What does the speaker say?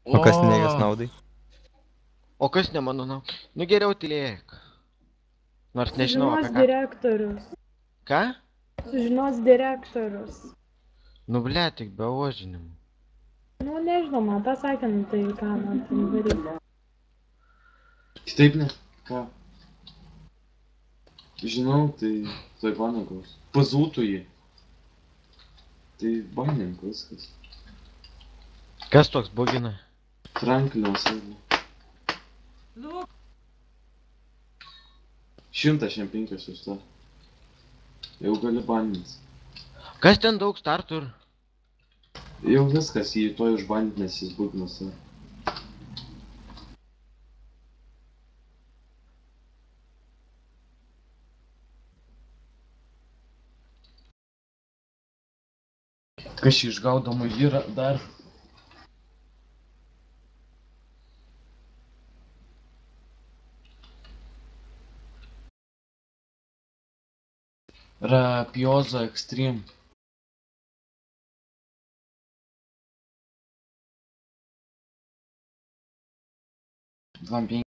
O kas ne jos naudai? O kas ne mano naudai? Nu geriau tylėk. Nors nežinau Sužinos apie ką. direktorius. Ką? Sužinos direktorius. Nu ble, tik be ožinimų. Nu, nežinau, man pasakė, nu tai ką man ten daryti. Kitaip ne? Ką? Žinau, tai tuoj panagaus. Pazūtų jį. Tai banink viskas. Kas toks bugina? Franklino savo. 105 susta. Jau gali banint. Kas ten daug startų ir... Jau viskas jį tuoj išbandint, nes jis buginas. Kas čia išgaudomų yra dar? Rapiozo Extreme. 25.